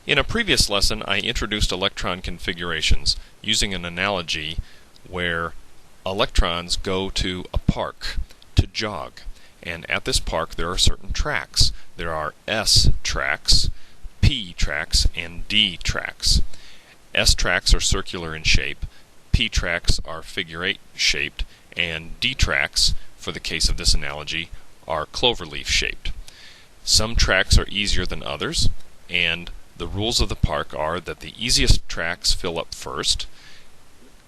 In a previous lesson, I introduced electron configurations using an analogy where electrons go to a park to jog. And at this park there are certain tracks. There are S tracks, P tracks, and D tracks. S tracks are circular in shape, P tracks are figure-8 shaped, and D tracks, for the case of this analogy, are cloverleaf shaped. Some tracks are easier than others, and the rules of the park are that the easiest tracks fill up first,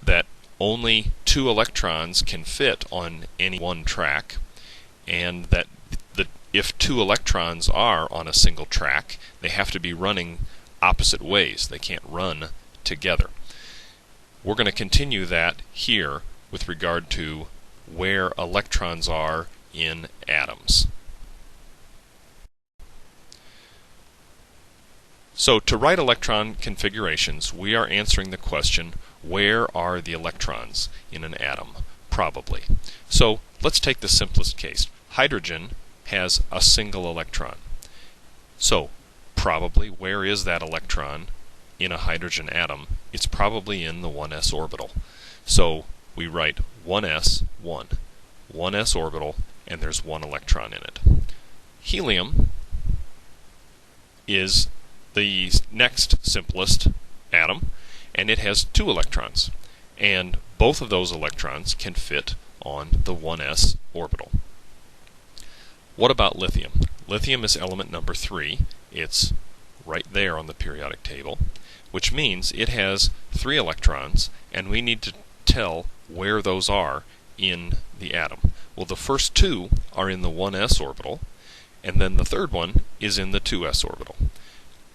that only 2 electrons can fit on any one track, and that if 2 electrons are on a single track, they have to be running opposite ways. They can't run together. We're going to continue that here with regard to where electrons are in atoms. So to write electron configurations, we are answering the question, where are the electrons in an atom? Probably. So let's take the simplest case. Hydrogen has a single electron. So probably where is that electron in a hydrogen atom? It's probably in the 1s orbital. So we write 1s, 1s orbital, and there's 1 electron in it. Helium is the next simplest atom, and it has 2 electrons, and both of those electrons can fit on the 1s orbital. What about lithium? Lithium is element number 3. It's right there on the periodic table, which means it has 3 electrons, and we need to tell where those are in the atom. Well, the first 2 are in the 1s orbital, and then the third one is in the 2s orbital.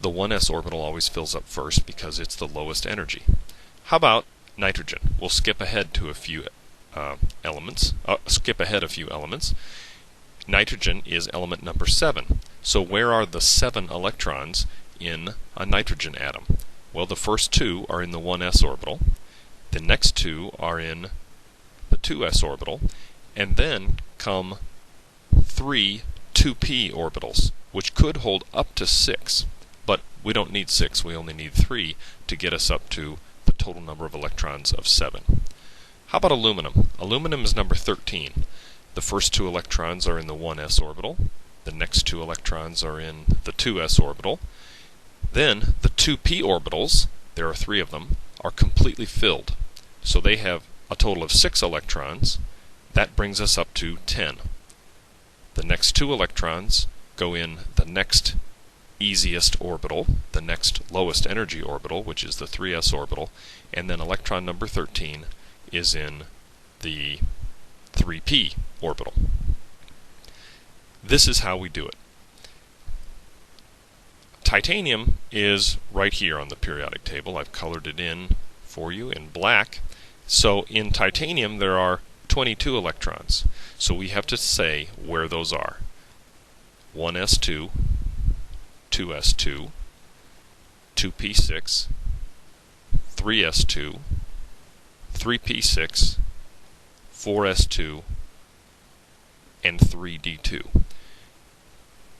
The 1s orbital always fills up first because it's the lowest energy. How about nitrogen? We'll skip ahead to a few elements. Nitrogen is element number 7. So where are the 7 electrons in a nitrogen atom? Well, the first 2 are in the 1s orbital. The next 2 are in the 2s orbital. And then come 3 2p orbitals, which could hold up to 6. But we don't need 6, we only need 3 to get us up to the total number of electrons of 7. How about aluminum? Aluminum is number 13. The first 2 electrons are in the 1s orbital. The next 2 electrons are in the 2s orbital. Then the 2p orbitals, there are 3 of them, are completely filled. So they have a total of 6 electrons. That brings us up to 10. The next 2 electrons go in the next easiest orbital, the next lowest energy orbital, which is the 3s orbital, and then electron number 13 is in the 3p orbital. This is how we do it. Titanium is right here on the periodic table. I've colored it in for you in black. So in titanium there are 22 electrons. So we have to say where those are. 1s2, 2s2, 2p6, 3s2, 3p6, 4s2, and 3d2.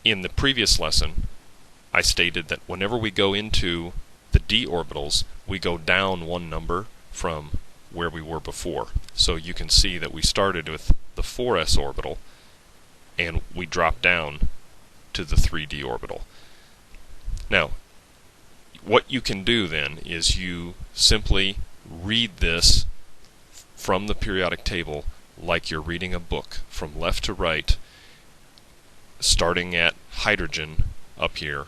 In the previous lesson, I stated that whenever we go into the d orbitals, we go down 1 number from where we were before. So you can see that we started with the 4s orbital, and we dropped down to the 3d orbital. Now, what you can do then is you simply read this from the periodic table like you're reading a book from left to right, starting at hydrogen up here,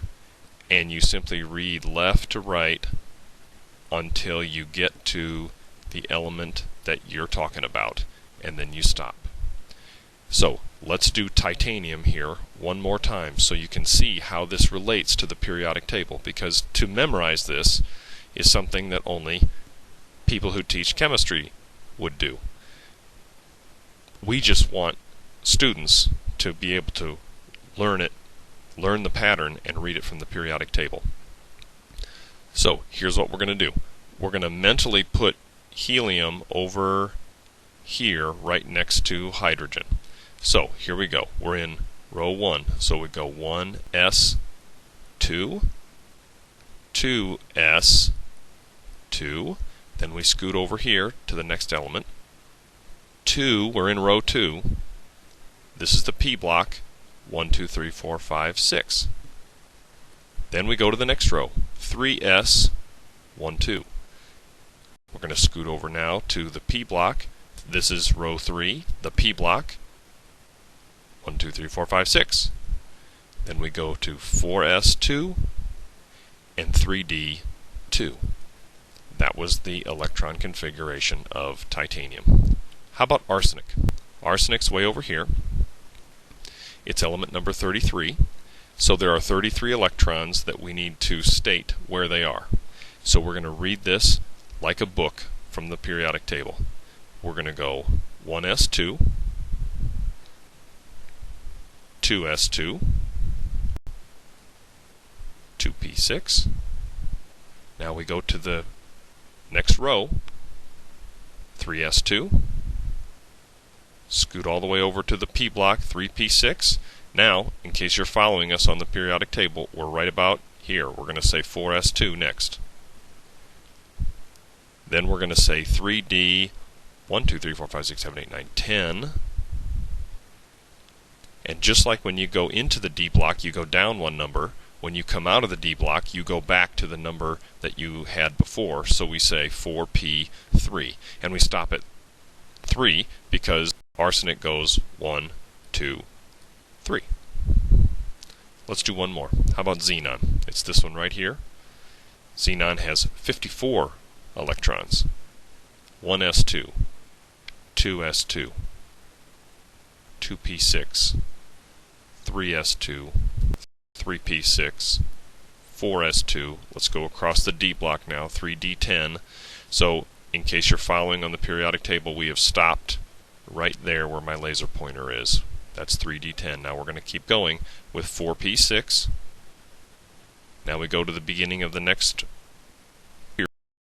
and you simply read left to right until you get to the element that you're talking about, and then you stop. So let's do titanium here one more time so you can see how this relates to the periodic table, because to memorize this is something that only people who teach chemistry would do. We just want students to be able to learn it, learn the pattern, and read it from the periodic table. So here's what we're going to do. We're going to mentally put helium over here right next to hydrogen. So here we go. We're in row 1. So we go 1s2, 2s2. Then we scoot over here to the next element. 2, we're in row 2. This is the p block. 1, 2, 3, 4, 5, 6. Then we go to the next row. 3s, 1, 2. We're going to scoot over now to the p block. This is row 3, the p block. 1, 2, 3, 4, 5, 6. Then we go to 4s2 and 3d2. That was the electron configuration of titanium. How about arsenic? Arsenic's way over here. It's element number 33. So there are 33 electrons that we need to state where they are. So we're going to read this like a book from the periodic table. We're going to go 1s2, 2s2, 2p6. Now we go to the next row, 3s2. Scoot all the way over to the p block, 3p6. Now, in case you're following us on the periodic table, we're right about here. We're going to say 4s2 next. Then we're going to say 3d, 1, 2, 3, 4, 5, 6, 7, 8, 9, 10. And just like when you go into the D block, you go down one number. When you come out of the D block, you go back to the number that you had before. So we say 4p3. And we stop at 3 because arsenic goes 1, 2, 3. Let's do one more. How about xenon? It's this one right here. Xenon has 54 electrons. 1s2, 2s2, 2p6, 3s2, 3p6, 4s2. Let's go across the D block now, 3d10. So, in case you're following on the periodic table, we have stopped right there where my laser pointer is. That's 3d10. Now we're going to keep going with 4p6. Now we go to the beginning of the next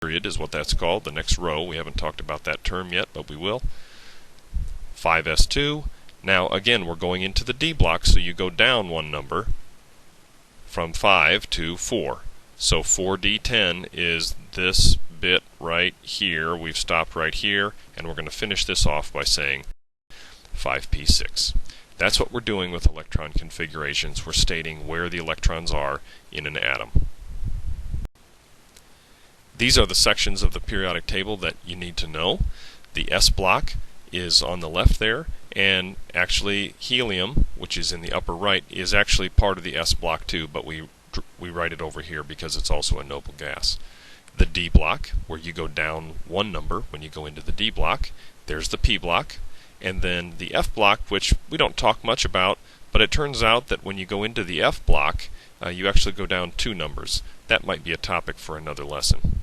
period, is what that's called, the next row. We haven't talked about that term yet, but we will. 5s2. Now again, we're going into the D block, so you go down one number from 5 to 4. So 4d10 is this bit right here. We've stopped right here, and we're going to finish this off by saying 5p6. That's what we're doing with electron configurations. We're stating where the electrons are in an atom. These are the sections of the periodic table that you need to know. The S block is on the left there, and actually helium, which is in the upper right, is actually part of the S block too, but we write it over here because it's also a noble gas. The D block, where you go down one number when you go into the D block, there's the P block, and then the F block, which we don't talk much about, but it turns out that when you go into the F block, you actually go down two numbers. That might be a topic for another lesson.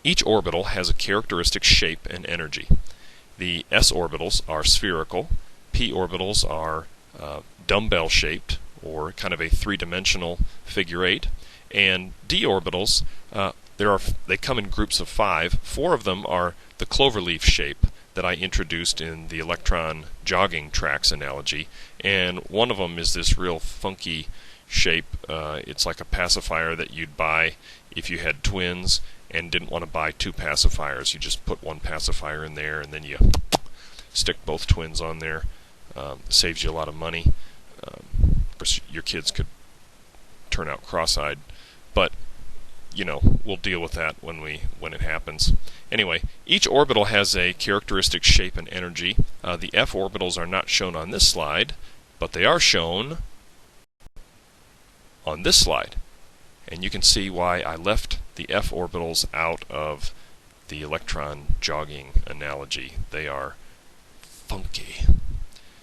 Each orbital has a characteristic shape and energy. The s orbitals are spherical, p orbitals are dumbbell-shaped, or kind of a three-dimensional figure 8, and d orbitals, they come in groups of 5. 4 of them are the cloverleaf shape that I introduced in the electron jogging tracks analogy, and one of them is this real funky shape. It's like a pacifier that you'd buy if you had twins and didn't want to buy two pacifiers. You just put one pacifier in there and then you stick both twins on there. Saves you a lot of money. Of course, your kids could turn out cross-eyed, but you know, we'll deal with that when it happens. Anyway, each orbital has a characteristic shape and energy. The f orbitals are not shown on this slide, but they are shown on this slide. And you can see why I left the f orbitals out of the electron jogging analogy. They are funky.